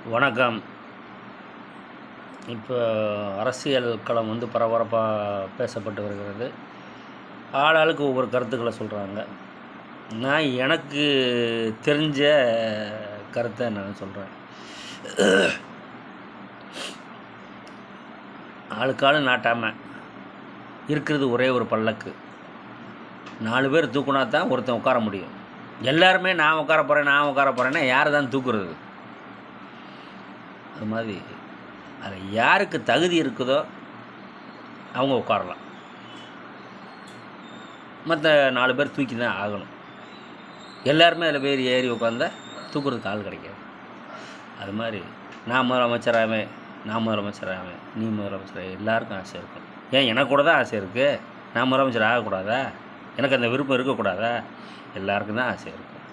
வணக்கம். இப்போ அரசியல் களம் பரபரப்பாக பேசப்பட்டு வருகிறது. ஆளாளுக்கு ஒவ்வொரு கருத்துக்களை சொல்கிறாங்க. நான் எனக்கு தெரிஞ்ச கருத்தை நான் சொல்கிறேன். ஆளுக்காளு நாட்டாமல் இருக்கிறது ஒரே ஒரு பல்லக்கு. 4 பேர் தூக்குனா தான் ஒருத்தன் உட்கார முடியும். எல்லாருமே நான் உட்கார போகிறேன்னா யார் தான் தூக்குறது? அது மாதிரி அது யாருக்கு தகுதி இருக்குதோ அவங்க உட்காரலாம். மற்ற 4 பேர் தூக்கி தான் ஆகணும். எல்லாருமே அதில் பேர் ஏறி உட்காந்தா தூக்குறதுக்கு ஆள் கிடைக்காது. அது மாதிரி நான் முதலமைச்சராகவே நீ முதலமைச்சராக எல்லாருக்கும் ஆசை இருக்கும். ஏன் எனக்கு கூட தான் ஆசை இருக்குது. நான் முதலமைச்சர் ஆகக்கூடாதா? எனக்கு அந்த விருப்பம் இருக்கக்கூடாதா? எல்லாருக்கும் தான் ஆசை இருக்கும்.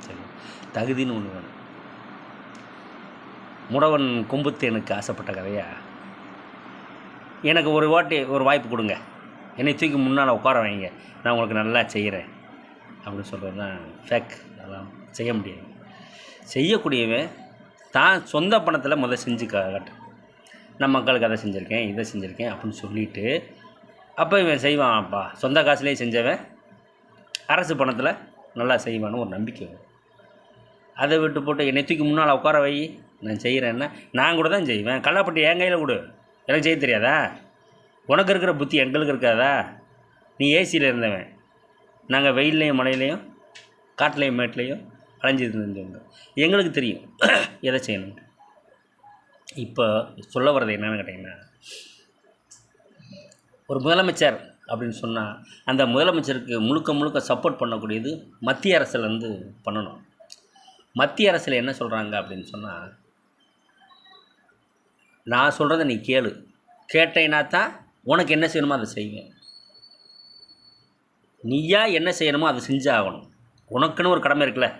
சரி, தகுதின்னு ஒன்று வேணும். முடவன் கொம்புத்தேனுக்கு ஆசைப்பட்ட கதையா? எனக்கு ஒரு வாய்ப்பு கொடுங்க, என்னை தூக்கி முன்னால் உட்கார வைங்க, நான் உங்களுக்கு நல்லா செய்கிறேன் அப்படின்னு சொல்கிறது தான் ஃபேக். அதெல்லாம் செய்ய முடியாது. செய்யக்கூடியவன் தான் சொந்த பணத்தில் செஞ்சு காட்டு. நான் மக்களுக்கு அதை செஞ்சுருக்கேன், இதை செஞ்சுருக்கேன் அப்படின்னு சொல்லிவிட்டு அப்போ இவன் செய்வான்ப்பா. சொந்த காசுலேயே செஞ்சவன் அரசு பணத்தில் நல்லா செய்வான்னு ஒரு நம்பிக்கை வரும். அதை விட்டு போட்டு என்னை தூக்கி முன்னால் உட்கார வை, நான் செய்கிறேன்னா நான் கூட தான் செய்வேன். கல்லாப்பட்டி என் கையில் கொடு, எனக்கு செய்ய தெரியாதா? உனக்கு இருக்கிற புத்தி எங்களுக்கு இருக்காதா? நீ ஏசியில் இருந்தவன், நாங்கள் வெயில்லையும் மழையிலையும் காட்டிலையும் மேட்லேயும் அலைஞ்சிட்டு இருந்தவங்க. எங்களுக்கு தெரியும் எதை செய்யணும். இப்போ சொல்ல வர்றது என்னென்னு கேட்டிங்கன்னா, ஒரு முதலமைச்சர் அப்படின்னு சொன்னால் அந்த முதலமைச்சருக்கு முழுக்க சப்போர்ட் பண்ணக்கூடியது மத்திய அரசுலேருந்து பண்ணணும். மத்திய அரசில் என்ன சொல்கிறாங்க அப்படின்னு சொன்னால், நான் சொல்கிறத நீ கேட்டேன்னா தான் உனக்கு என்ன செய்யணுமோ அதை செய்வேன். நீயா என்ன செய்யணுமோ அதை செஞ்சாகணும். உனக்குன்னு ஒரு கடமை இருக்குல்ல.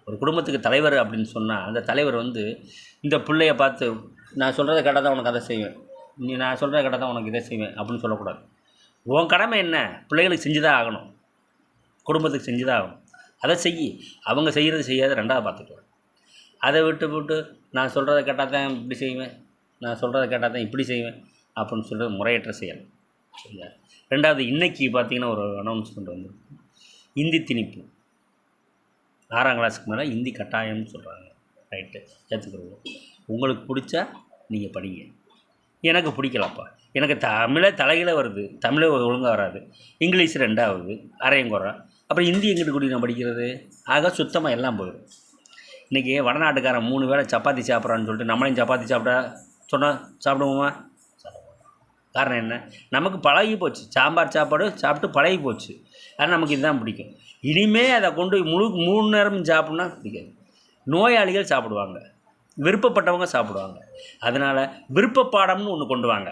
ஒரு குடும்பத்துக்கு தலைவர் அப்படின்னு சொன்னால் அந்த தலைவர் இந்த பிள்ளைய பார்த்து நான் சொல்கிறத கேட்டால் தான் உனக்கு அதை செய்வேன், நான் சொல்கிறத கேட்டால் தான் உனக்கு இதை செய்வேன் அப்படின்னு சொல்லக்கூடாது. உன் கடமை என்ன? பிள்ளைகளுக்கு செஞ்சு தான் ஆகணும், குடும்பத்துக்கு செஞ்சு தான் ஆகணும். அதை அவங்க செய்கிறது செய்யாத ரெண்டாவது பார்த்துக்கலாம். அதை விட்டு நான் சொல்கிறத கேட்டால் தான் இப்படி செய்வேன், நான் சொல்கிறத கேட்டால் தான் இப்படி செய்வேன் அப்படின்னு சொல்கிறது முறையற்ற செயல். சரியா? ரெண்டாவது, இன்றைக்கி பார்த்திங்கன்னா ஒரு அனௌன்ஸ்மெண்ட் வந்துருக்கு. ஹிந்தி திணிப்பு 6ஆம் கிளாஸுக்கு மேலே ஹிந்தி கட்டாயம்னு சொல்கிறாங்க. ரைட்டு, ஏற்றுக்கிறது. உங்களுக்கு பிடிச்சா நீங்கள் படிங்க, எனக்கு பிடிக்கலப்பா. எனக்கு தமிழே தலைகீழ வருது, தமிழே ஒழுங்காக வராது, இங்கிலீஷ் 2ஆவது அரையங்குறா, அப்புறம் ஹிந்தி எங்கிட்ட கூடி நான் படிக்கிறது? ஆக சுத்தமாக எல்லாம் போயிடும். இன்றைக்கி வடநாட்டுக்காரன் 3 வேளை சப்பாத்தி சாப்பிட்றான்னு சொல்லிட்டு நம்மளையும் சப்பாத்தி சாப்பிட சொன்னால் சாப்பிடுவோமா? காரணம் என்ன? நமக்கு பழகி போச்சு. சாம்பார் சாப்பாடு சாப்பிட்டு பழகி போச்சு. ஆனால் நமக்கு இதுதான் பிடிக்கும். இனிமேல் அதை கொண்டு 3 நேரமும் சாப்பிட்னா பிடிக்காது. நோயாளிகள் சாப்பிடுவாங்க, விருப்பப்பட்டவங்க சாப்பிடுவாங்க. அதனால் விருப்ப பாடம்னு ஒன்று கொண்டு வாங்க.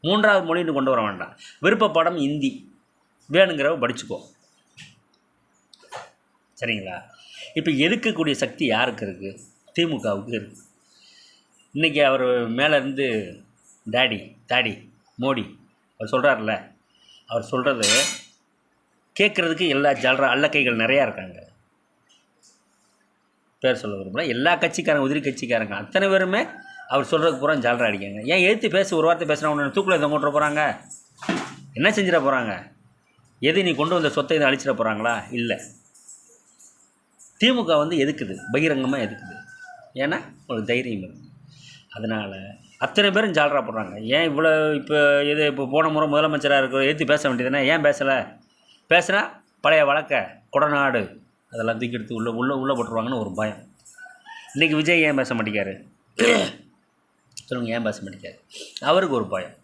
3வது மொழின்னு கொண்டு வர வேண்டாம். விருப்ப பாடம் ஹிந்தி, வேணுங்கிறவ படிச்சுக்கோ. சரிங்களா? இப்போ எதிர்க்கக்கூடிய சக்தி யாருக்கு இருக்குது? திமுகவுக்கு இருக்குது. இன்றைக்கி அவர் மேலேருந்து தாடி மோடி அவர் சொல்கிறார்ல, அவர் சொல்கிறது கேட்குறதுக்கு எல்லா அல்லக்கைகள் நிறையா இருக்காங்க. பேர் சொல்ல விரும்பல. எல்லா கட்சிக்காரங்க, உதிரி கட்சிக்காரங்க அத்தனை பேருமே அவர் சொல்கிறதுக்கு பூரா ஜால்ரா அடிக்காங்க. ஏன் எழுத்து ஒரு வார்த்தை பேசுனா ஒன்று தூக்கில் இதை கொண்டு போகிறாங்க? என்ன செஞ்சிட போகிறாங்க? எது நீ கொண்டு வந்த சொத்தை இதை அழிச்சிட போகிறாங்களா? இல்லை. திமுக எதுக்குது, பகிரங்கமாக எதுக்குது. ஏன்னா ஒரு தைரியம் இருக்குது. அதனால் அத்தனை பேரும் ஜால்ரா போடுறாங்க. ஏன் இவ்வளோ இப்போ போன முறை முதலமைச்சராக இருக்கிற ஏற்றி பேச வேண்டியதுன்னா ஏன் பேசுனா பழைய வழக்க கொடநாடு அதெல்லாம் தூக்கி எடுத்து உள்ளே போட்டுருவாங்கன்னு ஒரு பயம். இன்றைக்கி விஜய் ஏன் பேச மாட்டேங்காரு சொல்லுங்கள்? ஏன் பேச மாட்டேங்காரு? அவருக்கு ஒரு பயம்.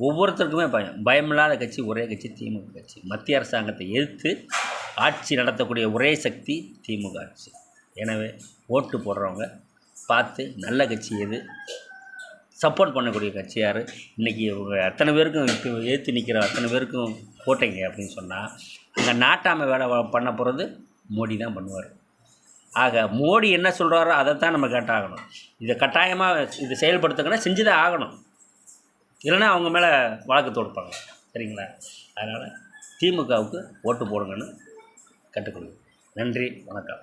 ஒவ்வொருத்தருக்குமே பயமில்லாத கட்சி ஒரே கட்சி திமுக கட்சி. மத்திய அரசாங்கத்தை எதிர்த்து ஆட்சி நடத்தக்கூடிய ஒரே சக்தி திமுக ஆட்சி. எனவே ஓட்டு போடுறவங்க பார்த்து நல்ல கட்சி எது, சப்போர்ட் பண்ணக்கூடிய கட்சி யார். இன்றைக்கி அத்தனை பேருக்கும் இப்போ ஏற்று நிற்கிற அத்தனை பேருக்கும் போட்டீங்க அப்படின்னு சொன்னால் அங்கே நாட்டாமல் வேலை பண்ண போகிறது மோடி தான் பண்ணுவார். ஆக மோடி என்ன சொல்கிறாரோ அதைத்தான் நம்ம கேட்டாகணும். இதை கட்டாயமாக இதை செயல்படுத்துங்கன்னா செஞ்சு தான் ஆகணும். இல்லைன்னா அவங்க மேலே வழக்கு தொடுப்பாங்க. சரிங்களா? அதனால் திமுகவுக்கு ஓட்டு போடுங்கன்னு கேட்டுக்கொள்ளுங்கள். நன்றி, வணக்கம்.